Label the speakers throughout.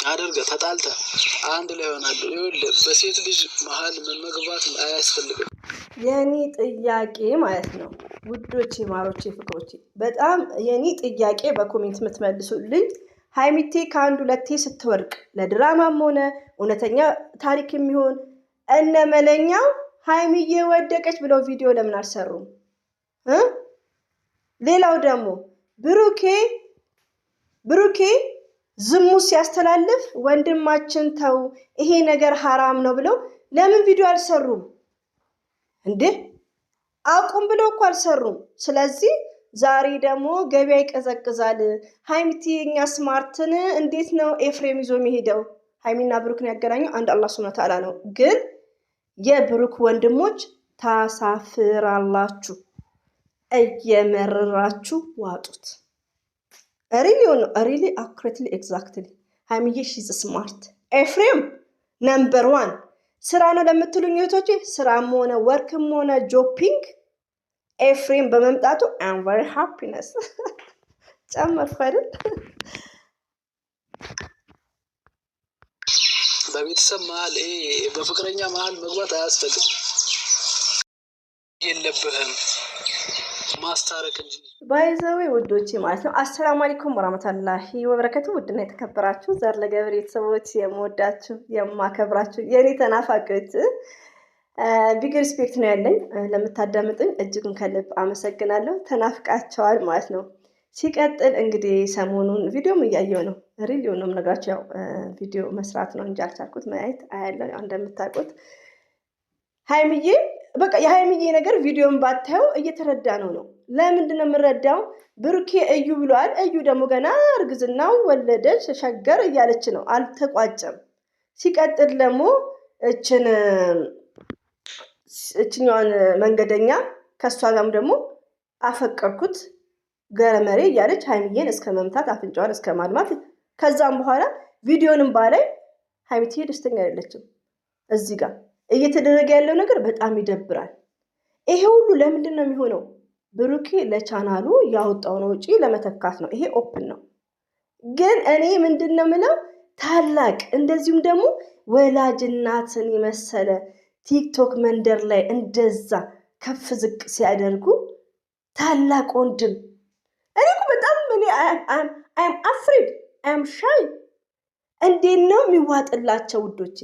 Speaker 1: አደርገ ተጣልተ አንድ ላይ ሆናሉ። ይኸውልህ በሴት ልጅ መሀል መግባት አያስፈልግም።
Speaker 2: የኔ ጥያቄ ማለት ነው ውዶቼ፣ ማሮቼ፣ ፍቅሮቼ በጣም የኔ ጥያቄ በኮሜንት የምትመልሱልኝ ሀይሚቴ ከአንድ ሁለቴ ስትወርቅ ለድራማም ሆነ እውነተኛ ታሪክ የሚሆን እነ መለኛው ሀይሚዬ ወደቀች ብለው ቪዲዮ ለምን አልሰሩም? ሌላው ደግሞ ብሩኬ ዝሙት ሲያስተላልፍ ወንድማችን ተው ይሄ ነገር ሐራም ነው ብለው ለምን ቪዲዮ አልሰሩም እንዴ? አቁም ብለው እኮ አልሰሩም። ስለዚህ ዛሬ ደግሞ ገበያ ይቀዘቅዛል። ሀይሚቲ የኛ ስማርትን እንዴት ነው ኤፍሬም ይዞ የሚሄደው? ሀይሚና ብሩክን ያገናኘው አንድ አላህ ሱብሃነሁ ወተዓላ ነው። ግን የብሩክ ወንድሞች ታሳፍራላችሁ፣ እየመረራችሁ ዋጡት። ሪሊ አኩሬትሊ ኤግዛክትሊ ሀይሚዬ ሺዝ ስማርት። ኤፍሬም ነምበር 1 ስራ ነው ለምትሉኝ እህቶቼ፣ ስራም ሆነ ወርክም ሆነ ጆፒንግ ኤፍሬም በመምጣቱ አም ቨሪ ሃፒነስ ጨመርኩ አይደል?
Speaker 1: በቤተሰብ መሀል በፍቅረኛ መሀል መግባት አያስፈልግም፣ የለብህም ማስታረቅ እንጂ
Speaker 2: ባይዘዌ ውዶቼ ማለት ነው። አሰላሙ አለይኩም ወራህመቱላሂ ወበረከቱ። ውድና የተከበራችሁ ዘር ለገብር ቤተሰቦች የምወዳችሁ የማከብራችሁ የኔ ተናፋቂዎች ቢግ ሪስፔክት ነው ያለኝ። ለምታዳምጡኝ እጅጉን ከልብ አመሰግናለሁ። ተናፍቃቸዋል ማለት ነው። ሲቀጥል እንግዲህ ሰሞኑን ቪዲዮም እያየው ነው። ሪል ነው የምነግራችሁ። ያው ቪዲዮ መስራት ነው እንጂ አልቻልኩት። ማየት አያለው እንደምታውቁት ሀይሚዬ በቃ የሀይሚዬ ነገር ቪዲዮን ባታየው እየተረዳ ነው። ለምንድን ነው የምረዳው? ብሩኬ እዩ ብሏል። እዩ ደግሞ ገና እርግዝናው ወለደች ሸገር እያለች ነው፣ አልተቋጨም። ሲቀጥል ደግሞ እችኛዋን መንገደኛ ከእሷ ጋርም ደግሞ አፈቀርኩት ገረመሬ እያለች ሀይሚዬን እስከ መምታት አፍንጫዋን እስከ ማልማት። ከዛም በኋላ ቪዲዮንም ባላይ ሀይሚዬ ደስተኛ አይደለችም። እዚህ ጋር እየተደረገ ያለው ነገር በጣም ይደብራል። ይሄ ሁሉ ለምንድን ነው የሚሆነው? ብሩኬ ለቻናሉ ያወጣውን ወጪ ለመተካት ነው። ይሄ ኦፕን ነው። ግን እኔ ምንድን ነው የምለው ታላቅ እንደዚሁም ደግሞ ወላጅ እናትን የመሰለ ቲክቶክ መንደር ላይ እንደዛ ከፍ ዝቅ ሲያደርጉ ታላቅ ወንድም እኔ እኮ በጣም አም አፍሪድ አም ሻይ እንዴት ነው የሚዋጥላቸው ውዶቼ?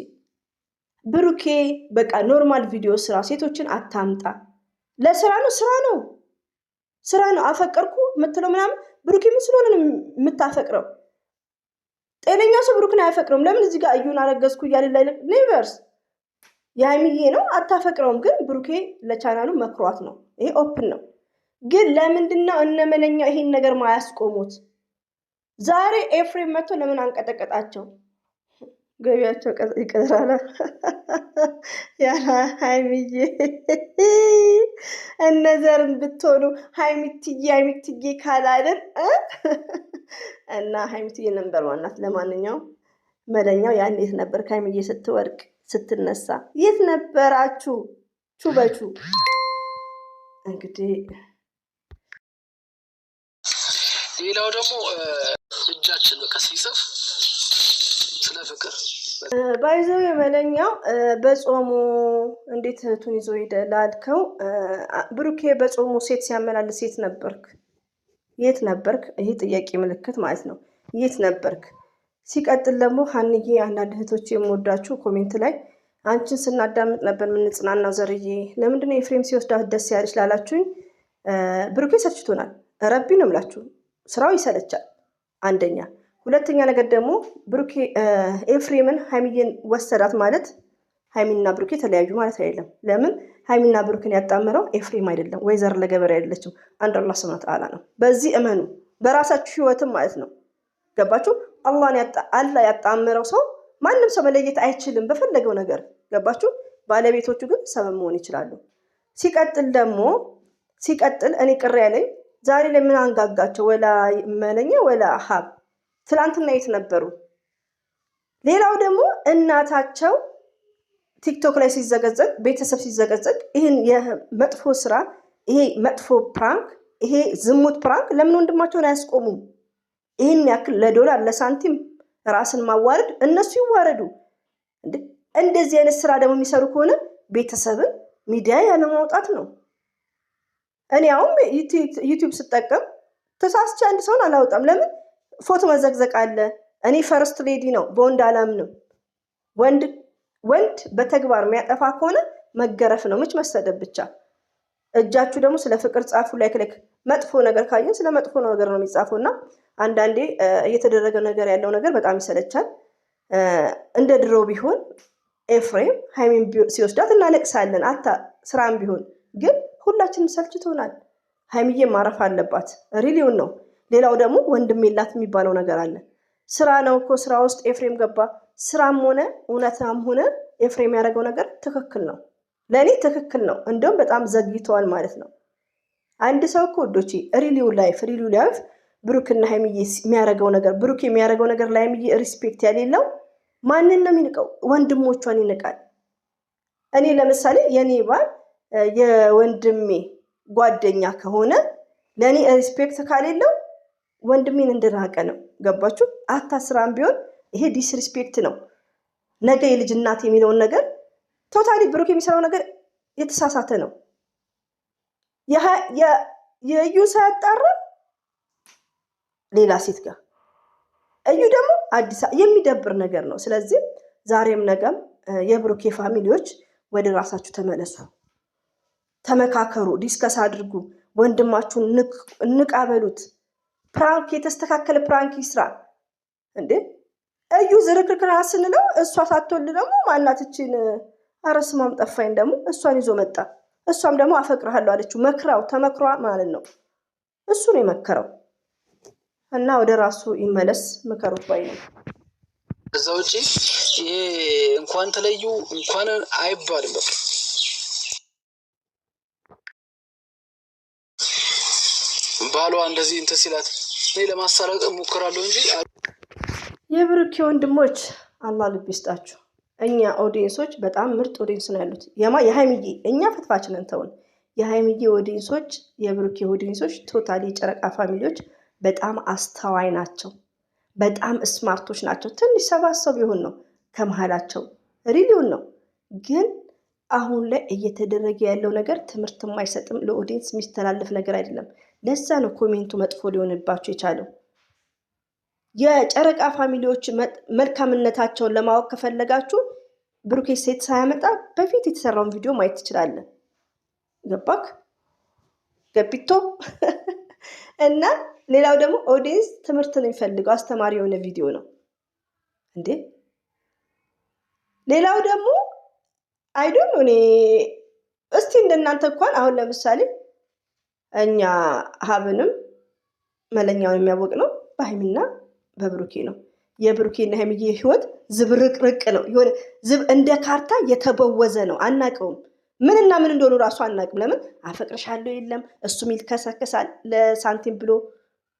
Speaker 2: ብሩኬ በቃ ኖርማል ቪዲዮ ስራ፣ ሴቶችን አታምጣ። ለስራ ነው ስራ ነው። አፈቀርኩ የምትለው ምናምን ብሩኬ ምን ስለሆነ ነው የምታፈቅረው? ጤነኛ ሰው ብሩክን አያፈቅረውም። ለምን እዚህ ጋር እዩን አረገዝኩ እያለ ላይ ኔቨርስ የሀይሚዬ ነው አታፈቅረውም። ግን ብሩኬ ለቻናሉ መክሯት ነው። ይሄ ኦፕን ነው። ግን ለምንድነው እነመለኛው ይሄን ነገር ማያስቆሙት? ዛሬ ኤፍሬም መጥቶ ለምን አንቀጠቀጣቸው? ገቢያቸው ይቀራል ያላ ሀይሚዬ እነዘርን ብትሆኑ ሀይሚትዬ ካላልን እና ሀይሚትዬ ነበር ዋናት። ለማንኛውም መለኛው ያን የት ነበር? ሀይሚዬ ስትወርቅ ስትነሳ የት ነበራችሁ? ቹበቹ እንግዲህ
Speaker 1: ሌላው ደግሞ እጃችን በቃ ሲጽፍ ስለ ፍቅር
Speaker 2: ባይዘው የመለኛው በጾሙ እንዴት እህቱን ይዞ ሄደ ላልከው፣ ብሩኬ በጾሙ ሴት ሲያመላልስ የት ነበርክ? ይሄ ጥያቄ ምልክት ማለት ነው። የት ነበርክ? ሲቀጥል ደግሞ ሀንዬ፣ አንዳንድ እህቶች የምወዳችሁ ኮሜንት ላይ አንቺን ስናዳምጥ ነበር ምንጽናናው ዘርዬ፣ ለምንድን ነው ኤፍሬም ሲወስዳት ደስ ያለች ላላችሁኝ፣ ብሩኬ ሰልችቶናል። ረቢ ነው የምላችሁ፣ ስራው ይሰለቻል። አንደኛ ሁለተኛ ነገር ደግሞ ብሩኬ ኤፍሬምን ሀይሚዬን ወሰዳት ማለት ሀይሚና ብሩኬ ተለያዩ ማለት አይደለም። ለምን ሀይሚና ብሩክን ያጣመረው ኤፍሬም አይደለም፣ ወይ ዘር ለገበሬ አይደለችም፣ አንድ አላህ ሱብሃነሁ ወተዓላ ነው። በዚህ እመኑ፣ በራሳችሁ ህይወትም ማለት ነው። ገባችሁ? አላህ ያጣመረው ሰው ማንም ሰው መለየት አይችልም በፈለገው ነገር። ገባችሁ? ባለቤቶቹ ግን ሰበብ መሆን ይችላሉ። ሲቀጥል እኔ ቅር ያለኝ ዛሬ ላይ ምን አንጋጋቸው? ወላ መለኛ ወላ ሀብ ትላንትና የት ነበሩ? ሌላው ደግሞ እናታቸው ቲክቶክ ላይ ሲዘገዘግ፣ ቤተሰብ ሲዘገዘግ፣ ይህን የመጥፎ ስራ፣ ይሄ መጥፎ ፕራንክ፣ ይሄ ዝሙት ፕራንክ ለምን ወንድማቸውን አያስቆሙም? ይህን ያክል ለዶላር ለሳንቲም ራስን ማዋረድ እነሱ ይዋረዱ። እንደዚህ አይነት ስራ ደግሞ የሚሰሩ ከሆነ ቤተሰብን ሚዲያ ያለ ማውጣት ነው። እኔ አሁን ዩቲዩብ ስጠቀም ተሳስቼ አንድ ሰውን አላወጣም። ለምን? ፎቶ መዘግዘቅ አለ። እኔ ፈርስት ሌዲ ነው፣ በወንድ አላምንም። ወንድ በተግባር የሚያጠፋ ከሆነ መገረፍ ነው፣ ምች መሰደብ ብቻ። እጃችሁ ደግሞ ስለ ፍቅር ጻፉ። ላይክ መጥፎ ነገር ካየን ስለ መጥፎ ነገር ነው የሚጻፈው እና አንዳንዴ እየተደረገ ነገር ያለው ነገር በጣም ይሰለቻል። እንደ ድሮ ቢሆን ኤፍሬም ሃይሚን ሲወስዳት እናለቅሳለን። ስራም ቢሆን ግን ሁላችንም ሰልችቶናል። ሃይሚዬ ማረፍ አለባት። ሪሊውን ነው። ሌላው ደግሞ ወንድም የላት የሚባለው ነገር አለ። ስራ ነው እኮ ስራ ውስጥ ኤፍሬም ገባ። ስራም ሆነ እውነታም ሆነ ኤፍሬም ያደረገው ነገር ትክክል ነው፣ ለእኔ ትክክል ነው። እንደውም በጣም ዘግይተዋል ማለት ነው። አንድ ሰው እኮ ወዶቼ ሪሊው ላይፍ ብሩክና ሃይሚዬ የሚያደርገው ነገር ብሩክ የሚያደርገው ነገር ለሃይሚዬ ሪስፔክት ያሌለው ማንን ነው የሚንቀው? ወንድሞቿን ይንቃል። እኔ ለምሳሌ የኔ ባል የወንድሜ ጓደኛ ከሆነ ለእኔ ሪስፔክት ካሌለው ወንድሜን እንደናቀ ነው። ገባችሁ? አታስራም ቢሆን ይሄ ዲስሪስፔክት ነው። ነገ የልጅ እናት የሚለውን ነገር ቶታሊ ብሩክ የሚሰራው ነገር የተሳሳተ ነው። የእዩ ሳያጣራ ሌላ ሴት ጋር እዩ ደግሞ አዲስ የሚደብር ነገር ነው። ስለዚህ ዛሬም ነገም የብሩኬ ፋሚሊዎች ወደ ራሳችሁ ተመለሱ፣ ተመካከሩ፣ ዲስከስ አድርጉ። ወንድማችሁን እንቃበሉት። ፕራንክ የተስተካከለ ፕራንክ ይስራ እንዴ። እዩ ዝርክርክና ስንለው እሷ ሳትወልድ ደግሞ ማናትችን አረስማም ጠፋኝ ደግሞ እሷን ይዞ መጣ። እሷም ደግሞ አፈቅርሃለሁ አለችው። መክራው ተመክሯ ማለት ነው። እሱ ነው የመከረው እና ወደ ራሱ ይመለስ። ምከሩት ባይ ነው።
Speaker 1: እዛ ውጪ ይሄ እንኳን ተለዩ እንኳን አይባልም። በቃ ባሏ እንደዚህ እንትን ሲላት እኔ ለማሳረቅ እሞክራለሁ እንጂ
Speaker 2: የብሩኬ ወንድሞች አላህ ልብ ይስጣችሁ። እኛ ኦዲየንሶች በጣም ምርጥ ኦዲየንስ ነው ያሉት። የሃይሚዬ እኛ ፍትፋችንን ተውን። የሃይሚዬ ኦዲየንሶች፣ የብሩኬ ኦዲየንሶች፣ ቶታሊ ጨረቃ ፋሚሊዎች በጣም አስተዋይ ናቸው። በጣም ስማርቶች ናቸው። ትንሽ ሰባሰብ ይሆን ነው ከመሃላቸው ሪሊውን ነው። ግን አሁን ላይ እየተደረገ ያለው ነገር ትምህርት የማይሰጥም ለኦዲየንስ የሚስተላለፍ ነገር አይደለም። ለዛ ነው ኮሜንቱ መጥፎ ሊሆንባቸው የቻለው። የጨረቃ ፋሚሊዎች መልካምነታቸውን ለማወቅ ከፈለጋችሁ ብሩኬ ሴት ሳያመጣ በፊት የተሰራውን ቪዲዮ ማየት ትችላለን። ገባክ ገቢቶ እና ሌላው ደግሞ ኦዲየንስ ትምህርት ነው የሚፈልገው፣ አስተማሪ የሆነ ቪዲዮ ነው እንዴ። ሌላው ደግሞ አይዶን እኔ እስቲ እንደናንተ እንኳን አሁን ለምሳሌ እኛ ሀብንም መለኛውን የሚያወቅ ነው በሃይሚና በብሩኬ ነው። የብሩኬና ሃይሚዬ ህይወት ዝብርቅርቅ ነው። የሆነ እንደ ካርታ የተበወዘ ነው። አናቀውም ምንና ምን እንደሆኑ ራሱ አናቅም። ለምን አፈቅርሻለሁ የለም እሱም ይልከሰከሳል ለሳንቲም ብሎ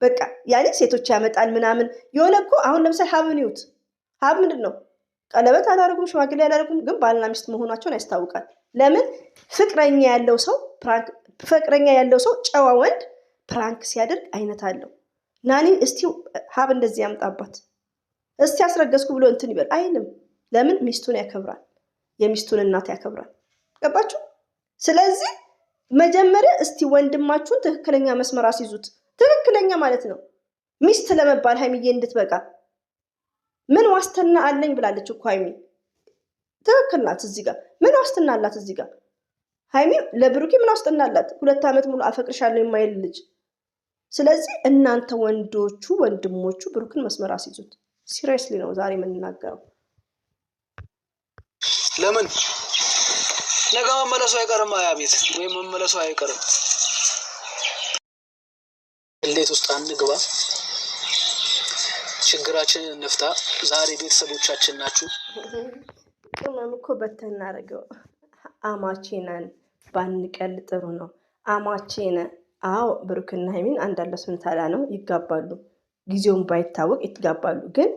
Speaker 2: በቃ ያኔ ሴቶች ያመጣል ምናምን። የሆነ እኮ አሁን ለምሳሌ ሀብን ይዩት። ሀብ ምንድን ነው? ቀለበት አላደረጉም፣ ሽማግሌ አላደረጉም፣ ግን ባልና ሚስት መሆናቸውን ያስታውቃል። ለምን ፍቅረኛ ያለው ሰው ጨዋ ወንድ ፕራንክ ሲያደርግ አይነት አለው። ናኒን እስቲ ሀብ እንደዚህ ያምጣባት እስቲ አስረገዝኩ ብሎ እንትን ይበል አይልም። ለምን? ሚስቱን ያከብራል፣ የሚስቱን እናት ያከብራል። ገባችሁ? ስለዚህ መጀመሪያ እስቲ ወንድማችሁን ትክክለኛ መስመር አስይዙት። ትክክለኛ ማለት ነው ሚስት ለመባል ሃይሚዬ እንድትበቃ ምን ዋስትና አለኝ ብላለች እኮ ሃይሚ። ትክክል ናት። እዚህ ጋር ምን ዋስትና አላት? እዚህ ጋር ሃይሚ ለብሩኬ ምን ዋስትና አላት? 2 ዓመት ሙሉ አፈቅርሻለሁ የማይል ልጅ። ስለዚህ እናንተ ወንድሞቹ ብሩክን መስመር አስይዙት። ሲሪየስሊ ነው ዛሬ የምንናገረው።
Speaker 1: ለምን ነገ መመለሱ አይቀርም፣ ያ ቤት ወይም መመለሱ አይቀርም። እንዴት ውስጥ አንግባ፣ ችግራችንን እንፍታ። ዛሬ ቤተሰቦቻችን ናችሁ።
Speaker 2: ቅመም እኮ በተናረገው አማቼናን ባንቀል ጥሩ ነው። አማቼነ አዎ ብሩክና ሃይሚን አንዳለ ስንታላ ነው ይጋባሉ። ጊዜውን ባይታወቅ ይጋባሉ። ግን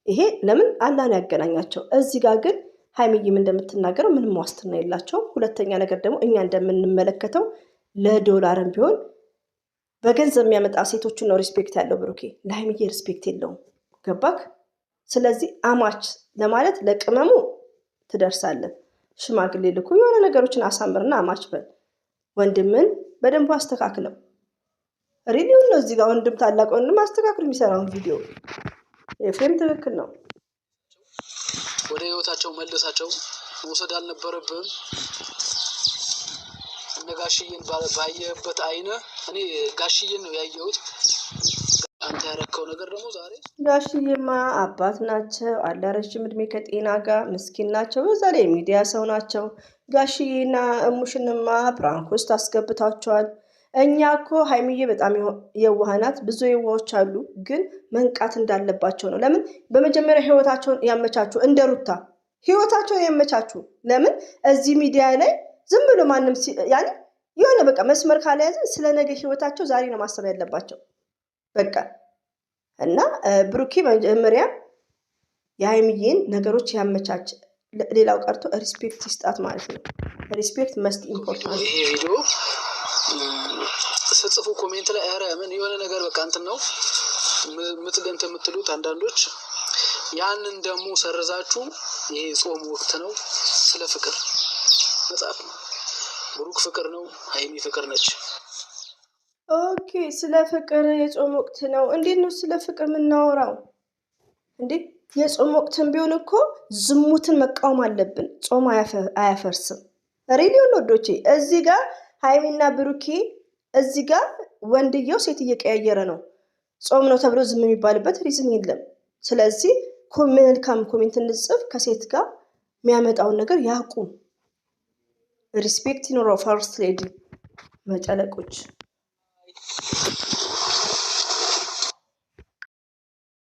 Speaker 2: ይሄ ለምን አላህ ነው ያገናኛቸው። እዚህ ጋር ግን ሃይሚዬም እንደምትናገረው ምንም ዋስትና የላቸውም። ሁለተኛ ነገር ደግሞ እኛ እንደምንመለከተው ለዶላርም ቢሆን በገንዘብ የሚያመጣ ሴቶችን ነው ሪስፔክት ያለው ብሩኬ። ለሃይሚዬ ሪስፔክት የለውም። ገባክ? ስለዚህ አማች ለማለት ለቅመሙ ትደርሳለን። ሽማግሌ ልኩ የሆነ ነገሮችን አሳምርና አማች በል። ወንድምን በደንብ አስተካክለው። ሪቪውን ነው እዚህ ጋር ወንድም ታላቅ ወንድም አስተካክሉ የሚሰራውን ቪዲዮ። ኤፍሬም ትክክል ነው።
Speaker 1: ወደ ህይወታቸው መልሳቸው መውሰድ አልነበረብህም። እነ ጋሽዬን ባየህበት አይነ እኔ ጋሽዬን ነው ያየሁት። አንተ ያረከው ነገር ደግሞ ዛሬ
Speaker 2: ጋሽዬማ አባት ናቸው አለ ረጅም እድሜ ከጤና ጋር ምስኪን ናቸው። በዛ ላይ የሚዲያ ሰው ናቸው። ጋሽዬና እሙሽንማ ፕራንክ ውስጥ አስገብታቸዋል። እኛ እኮ ሀይሚዬ በጣም የዋህናት፣ ብዙ የዋዎች አሉ፣ ግን መንቃት እንዳለባቸው ነው። ለምን በመጀመሪያ ህይወታቸውን ያመቻቹ፣ እንደ ሩታ ህይወታቸውን ያመቻቹ። ለምን እዚህ ሚዲያ ላይ ዝም ብሎ ማንም ያኔ የሆነ በቃ መስመር ካልያዘ ስለ ነገ ህይወታቸው ዛሬ ነው ማሰብ ያለባቸው በቃ። እና ብሩኬ መጀመሪያ የሀይሚዬን ነገሮች ያመቻች፣ ሌላው ቀርቶ ሪስፔክት ይስጣት ማለት ነው። ሪስፔክት መስት ኢምፖርታንት።
Speaker 1: ይሄ ቪዲዮ ስጽፉ ኮሜንት ላይ ኧረ ምን የሆነ ነገር በቃ እንትን ነው ምትገንት የምትሉት አንዳንዶች፣ ያንን ደግሞ ሰርዛችሁ ይሄ ጾም ወቅት ነው ስለ ፍቅር መጽሐፍ ነው። ብሩክ ፍቅር ነው፣ ሀይሚ ፍቅር ነች።
Speaker 2: ኦኬ ስለ ፍቅር የጾም ወቅት ነው። እንዴት ነው ስለ ፍቅር የምናወራው እንዴ? የጾም ወቅትን ቢሆን እኮ ዝሙትን መቃወም አለብን። ጾም አያፈርስም። ሬዲዮን ወዶቼ እዚህ ጋር ሀይሚና ብሩኬ፣ እዚህ ጋር ወንድየው ሴት እየቀያየረ ነው። ጾም ነው ተብሎ ዝም የሚባልበት ሪዝን የለም። ስለዚህ መልካም ኮሜንት እንጽፍ፣ ከሴት ጋር የሚያመጣውን ነገር ያቁም። ሪስፔክት ይኖረው። ፈርስት ሌዲ መጨለቆች